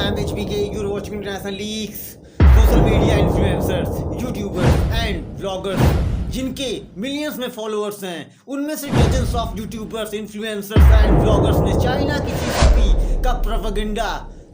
I'm HBK. You're watching International Leaks. Social media influencers, YouTubers and bloggers जिनके millions में followers हैं, उनमें से dozens of YouTubers, influencers and bloggers ने China की सीसीपी का प्रोपेगेंडा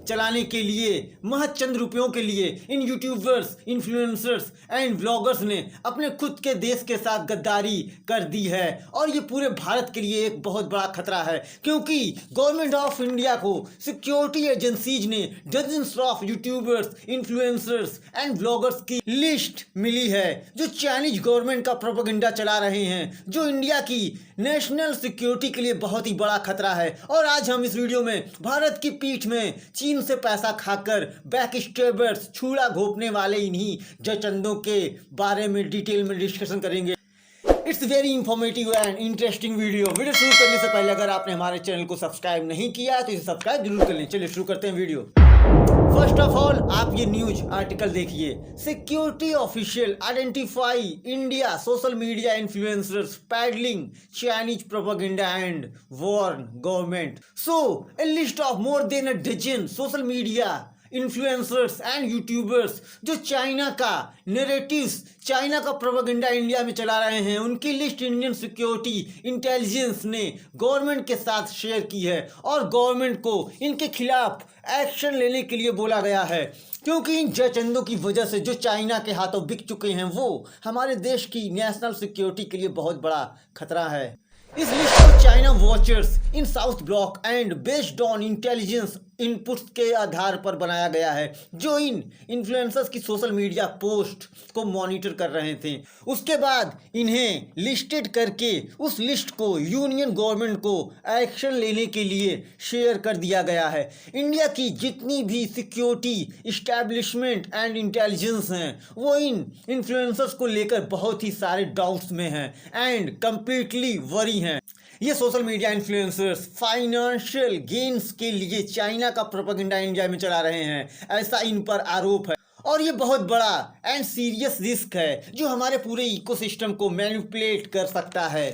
चलाने के लिए, महज चंद रुपयों के लिए इन यूट्यूबर्स, इन्फ्लुएंसर्स एंड ब्लॉगर्स ने अपने खुद के देश के साथ गद्दारी कर दी है। और ये पूरे भारत के लिए एक बहुत बड़ा खतरा है, क्योंकि गवर्नमेंट ऑफ इंडिया को सिक्योरिटी एजेंसीज ने dozens of YouTubers, influencers and bloggers की लिस्ट मिली है जो चाइनीज गवर्नमेंट का प्रोपेगेंडा चला रहे हैं, जो इंडिया की नेशनल सिक्योरिटी के लिए बहुत ही बड़ा खतरा है। और आज हम इस वीडियो में भारत की पीठ में चीन से पैसा खाकर बैक स्टेबर्स, छुरा घोंपने वाले इन्हीं जयचंदों के बारे में डिटेल में डिस्कशन करेंगे। It's very informative and interesting video शुरू करने से पहले अगर आपने हमारे चैनल को सब्सक्राइब नहीं किया तो इसे सब्सक्राइब जरूर कर लें। चलिए शुरू करते हैं वीडियो। फर्स्ट ऑफ ऑल आप ये न्यूज आर्टिकल देखिए। Security official identify India social media influencers peddling Chinese propaganda and warn government. So a list of more than a dozen social media influencers and YouTubers जो China का narratives, China का propaganda India में चला रहे हैं, उनकी list Indian security intelligence ने government के साथ शेयर की है और गवर्नमेंट को इनके खिलाफ एक्शन लेने के लिए बोला गया है, क्योंकि इन जयचंदों की वजह से जो चाइना के हाथों बिक चुके हैं वो हमारे देश की नेशनल सिक्योरिटी के लिए बहुत बड़ा खतरा है। इस लिस्ट को China watchers in south block and based on intelligence inputs के आधार पर बनाया गया है, जो इन इन्फ्लुएंसर्स की सोशल मीडिया पोस्ट को मॉनिटर कर रहे थे। उसके बाद इन्हें लिस्टेड करके उस लिस्ट को यूनियन गवर्नमेंट को एक्शन लेने के लिए शेयर कर दिया गया है। इंडिया की जितनी भी सिक्योरिटी इस्टेब्लिशमेंट एंड इंटेलिजेंस हैं वो इन इन्फ्लुएंसर्स को लेकर बहुत ही सारे डाउट्स में हैं एंड कंप्लीटली वरी हैं। ये social media influencers financial gains के लिए चाइना का प्रोपेगेंडा इंडिया में चला रहे हैं, ऐसा इन पर आरोप है। और ये बहुत बड़ा एंड सीरियस रिस्क है जो हमारे पूरे इकोसिस्टम को मैनिपुलेट कर सकता है,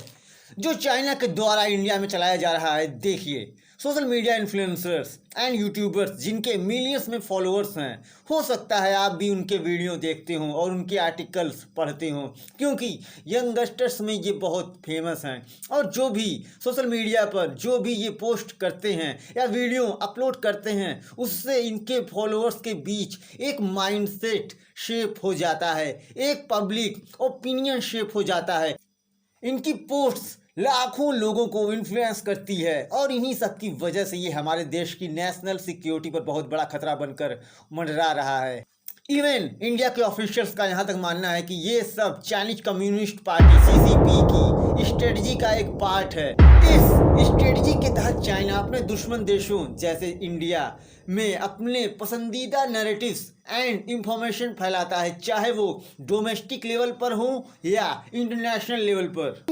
जो चाइना के द्वारा इंडिया में चलाया जा रहा है। देखिए, social media influencers and YouTubers जिनके मिलियंस में फॉलोअर्स हैं, हो सकता है आप भी उनके वीडियो देखते हो और उनके आर्टिकल्स पढ़ते हो, क्योंकि यंगस्टर्स में ये बहुत फेमस हैं। और जो भी सोशल मीडिया पर जो भी ये पोस्ट करते हैं या वीडियो अपलोड करते हैं, उससे इनके फॉलोअर्स के बीच एक माइंडसेट शेप हो जाता है, एक पब्लिक ओपिनियन शेप हो जाता है। इनकी पोस्ट्स लाखों लोगों को इन्फ्लुएंस करती है और इन्हीं सब की वजह से ये हमारे देश की नेशनल सिक्योरिटी पर बहुत बड़ा खतरा बनकर मंडरा रहा है। इवन इंडिया के ऑफिशियल्स का यहाँ तक मानना है कि ये सब चाइनीज कम्युनिस्ट पार्टी सीसीपी की स्ट्रेटजी का एक पार्ट है। इस स्ट्रेटजी के तहत चाइना अपने दुश्मन देशों जैसे इंडिया में अपने पसंदीदा नैरेटिव्स एंड इंफॉर्मेशन फैलाता है, चाहे वो डोमेस्टिक लेवल पर हो या इंटरनेशनल लेवल पर।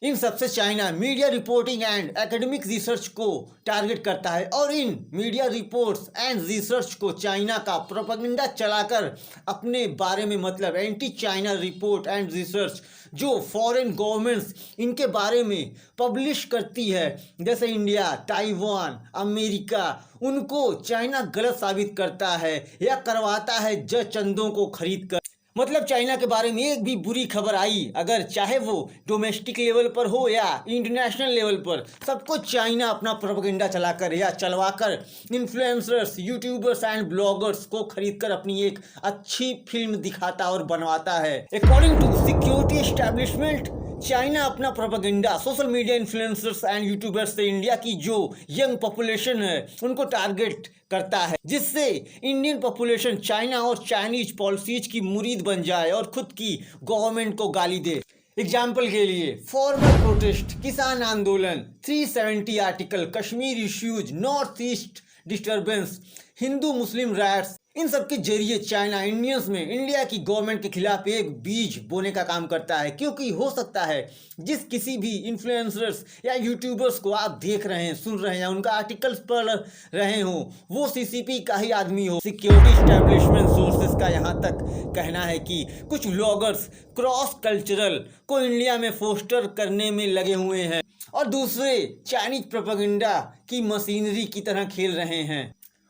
इन सबसे China media reporting and academic research को टारगेट करता है और इन मीडिया रिपोर्ट्स एंड रिसर्च को चाइना का प्रोपेगेंडा चलाकर अपने बारे में, मतलब anti China report and research जो फॉरेन गवर्नमेंट्स इनके बारे में पब्लिश करती है, जैसे इंडिया, ताइवान, अमेरिका, उनको चाइना गलत साबित करता है या करवाता है जयचंदों को खरीद कर। मतलब चाइना के बारे में एक भी बुरी खबर आई, अगर चाहे वो डोमेस्टिक लेवल पर हो या इंटरनेशनल लेवल पर, सबको चाइना अपना प्रोपेगेंडा चलाकर या चलवाकर इन्फ्लुएंसर्स, यूट्यूबर्स एंड ब्लॉगर्स को खरीदकर अपनी एक अच्छी फिल्म दिखाता और बनवाता है। According to security establishment, China अपना propaganda social media influencers and YouTubers से इंडिया की जो यंग पॉपुलेशन है उनको टारगेट करता है, जिससे इंडियन पॉपुलेशन चाइना और चाइनीज पॉलिसीज की मुरीद बन जाए और खुद की गवर्नमेंट को गाली दे। एग्जाम्पल के लिए फॉर्मर प्रोटेस्ट, किसान आंदोलन, 370 article, Kashmir issues, north east disturbance, Hindu Muslim rights, इन सब के जरिए चाइना इंडियंस में इंडिया की गवर्नमेंट के खिलाफ एक बीज बोने का काम करता है। क्योंकि हो सकता है जिस किसी भी इन्फ्लुएंसर्स या यूट्यूबर्स को आप देख रहे हैं, सुन रहे हैं, उनका आर्टिकल्स पढ़ रहे हो, वो सीसीपी का ही आदमी हो। सिक्योरिटी एस्टेब्लिशमेंट सोर्सेस का यहाँ तक कहना है कि कुछ ब्लॉगर्स क्रॉस कल्चरल को इंडिया में फोस्टर करने में लगे हुए हैं और दूसरे चाइनीज प्रोपेगेंडा की मशीनरी की तरह खेल रहे हैं।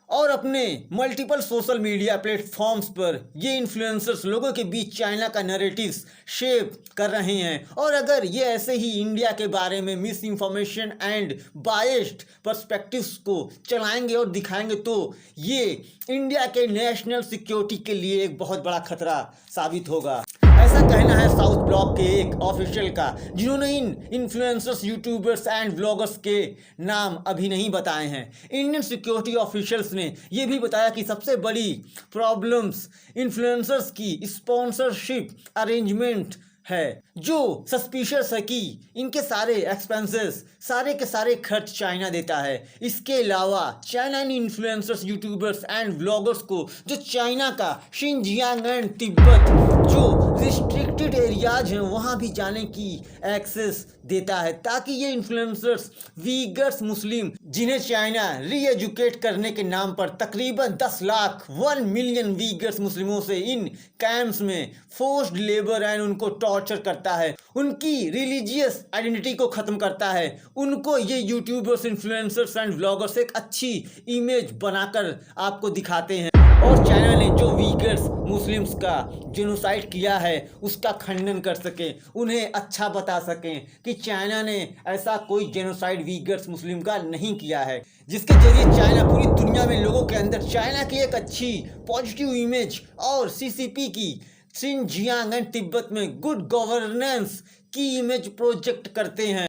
और अपने मल्टीपल सोशल मीडिया प्लेटफॉर्म्स पर ये इन्फ्लुएंसर्स लोगों के बीच चाइना का नैरेटिव्स शेप कर रहे हैं। और अगर ये ऐसे ही इंडिया के बारे में miss information and biased perspectives को चलाएंगे और दिखाएंगे तो ये इंडिया के नेशनल सिक्योरिटी के लिए एक बहुत बड़ा खतरा साबित होगा। ऐसा कहना है साउथ ब्लॉक के एक ऑफिशियल का, जिन्होंने इन इन्फ्लुएंसर्स, यूट्यूबर्स एंड ब्लॉगर्स के नाम अभी नहीं बताए हैं। इंडियन सिक्योरिटी ऑफिशियल्स ने यह भी बताया कि सबसे बड़ी प्रॉब्लम्स इन्फ्लुएंसर्स की स्पॉन्सरशिप अरेंजमेंट है, जो सस्पिशियस है कि इनके सारे एक्सपेंसेस, सारे के सारे खर्च चाइना देता है। इसके अलावा China in influencers, YouTubers and bloggers को जो चाइना का शिनजियांग एंड तिब्बत जो रिस्ट्रिक्टेड एरियाज हैं वहाँ भी जाने की एक्सेस देता है, ताकि ये इन्फ्लुएंसर्स वीगर्स मुस्लिम, जिन्हें चाइना री एजुकेट करने के नाम पर तकरीबन 10 लाख 1 मिलियन वीगर्स मुस्लिमों से इन कैंप्स में फोर्स्ड लेबर एंड उनको टॉर्चर करता है, उनकी रिलीजियस आइडेंटिटी को ख़त्म करता है, उनको ये यूट्यूबर्स, इन्फ्लुएंसर्स एंड ब्लॉगर्स एक अच्छी इमेज बनाकर आपको दिखाते हैं। और चाइना ने जो वीगर्स मुस्लिम्स का जेनोसाइड किया है उसका खंडन कर सकें, उन्हें अच्छा बता सकें कि चाइना ने ऐसा कोई जेनोसाइड वीगर्स मुस्लिम का नहीं किया है, जिसके जरिए चाइना पूरी दुनिया में लोगों के अंदर चाइना की एक अच्छी पॉजिटिव इमेज और सीसीपी की शिनजियांग एंड तिब्बत में गुड गवर्नेंस की इमेज प्रोजेक्ट करते हैं।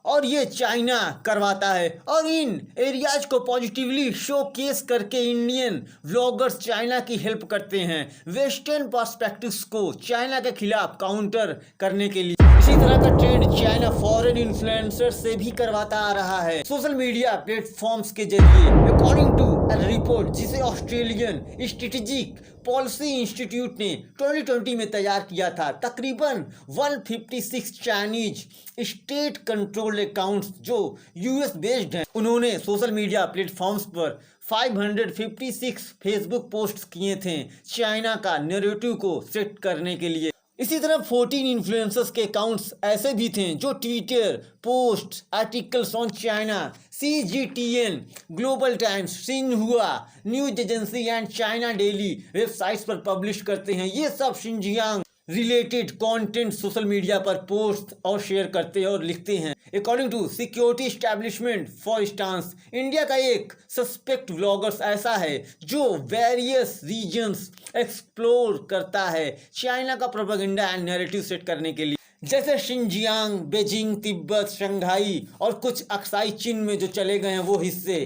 और ये चाइना करवाता है और इन एरियाज को पॉजिटिवली शोकेस करके इंडियन व्लॉगर्स चाइना की हेल्प करते हैं वेस्टर्न पर्सपेक्टिव्स को चाइना के खिलाफ काउंटर करने के लिए। इसी तरह का ट्रेंड चाइना फॉरेन इन्फ्लुएंसर से भी करवाता आ रहा है सोशल मीडिया प्लेटफॉर्म्स के जरिए। अकॉर्डिंग टू रिपोर्ट जिसे ऑस्ट्रेलियन स्ट्रेटेजिक पॉलिसी इंस्टीट्यूट ने 2020 में तैयार किया था, तकरीबन 156 चाइनीज स्टेट कंट्रोल्ड अकाउंट्स जो यूएस बेस्ड हैं, उन्होंने सोशल मीडिया प्लेटफॉर्म्स पर 556 फेसबुक पोस्ट्स किए थे चाइना का नैरेटिव को सेट करने के लिए। इसी तरह 14 इन्फ्लुएंसर्स के अकाउंट्स ऐसे भी थे जो Twitter post articles on China, CGTN, Global Times, Xinhua news agency and China Daily websites पर पब्लिश करते हैं। ये सब Xinjiang related content social media पर पोस्ट और शेयर करते हैं और लिखते हैं। According to security establishment for instance, India का एक सस्पेक्ट व्लॉगर्स ऐसा है जो वेरियस रीजन्स एक्सप्लोर करता है चाइना का प्रोपेगेंडा एंड नैरेटिव सेट करने के लिए, जैसे शिनजियांग, बीजिंग, तिब्बत, शंघाई और कुछ अक्साई चीन में जो चले गए हैं वो हिस्से।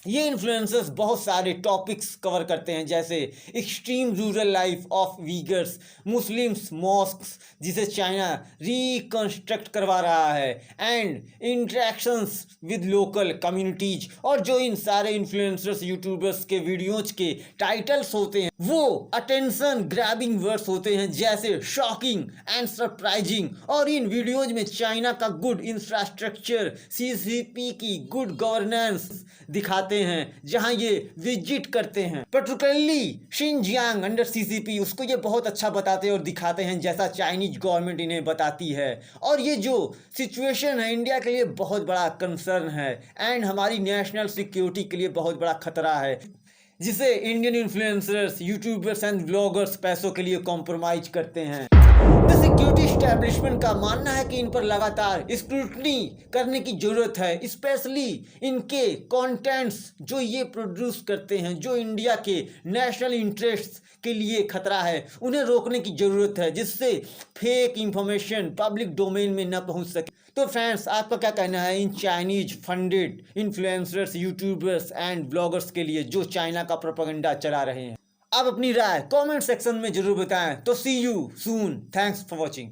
ये इन्फ्लुएंसर्स बहुत सारे टॉपिक्स कवर करते हैं, जैसे extreme rural life of Uyghurs, Muslims mosques जिसे चाइना रिकंस्ट्रक्ट करवा रहा है, and interactions with local communities. और जो इन सारे इन्फ्लुएंसर्स, यूट्यूबर्स के वीडियोज के टाइटल्स होते हैं वो अटेंशन ग्रैबिंग वर्ड्स होते हैं, जैसे शॉकिंग एंड सरप्राइजिंग। और इन वीडियोज में चाइना का गुड इंफ्रास्ट्रक्चर, CCP की गुड गवर्नेंस दिखाते हैं जहां ये विजिट करते हैं। पर्टिकुलरली शिनजियांग अंडर CCP, उसको ये बहुत अच्छा बताते हैं और दिखाते हैं जैसा चाइनीज गवर्नमेंट इन्हें बताती है। और ये जो सिचुएशन है इंडिया के लिए बहुत बड़ा कंसर्न है एंड हमारी नेशनल सिक्योरिटी के लिए बहुत बड़ा खतरा है, जिसे Indian influencers, YouTubers and bloggers पैसों के लिए कॉम्प्रोमाइज करते हैं। द सिक्योरिटी एस्टैब्लिशमेंट का मानना है कि इन पर लगातार स्क्रूटनी करने की जरूरत है, स्पेशली इनके कंटेंट्स जो ये प्रोड्यूस करते हैं, जो इंडिया के नेशनल इंटरेस्ट के लिए खतरा है, उन्हें रोकने की जरूरत है, जिससे फेक इंफॉर्मेशन पब्लिक डोमेन में न पहुंच सके। तो फ्रेंड्स, आपका क्या कहना है in Chinese funded influencers, YouTubers and bloggers के लिए जो चाइना का प्रोपेगेंडा चला रहे हैं? आप अपनी राय कमेंट सेक्शन में जरूर बताएं। तो see you soon, thanks for watching.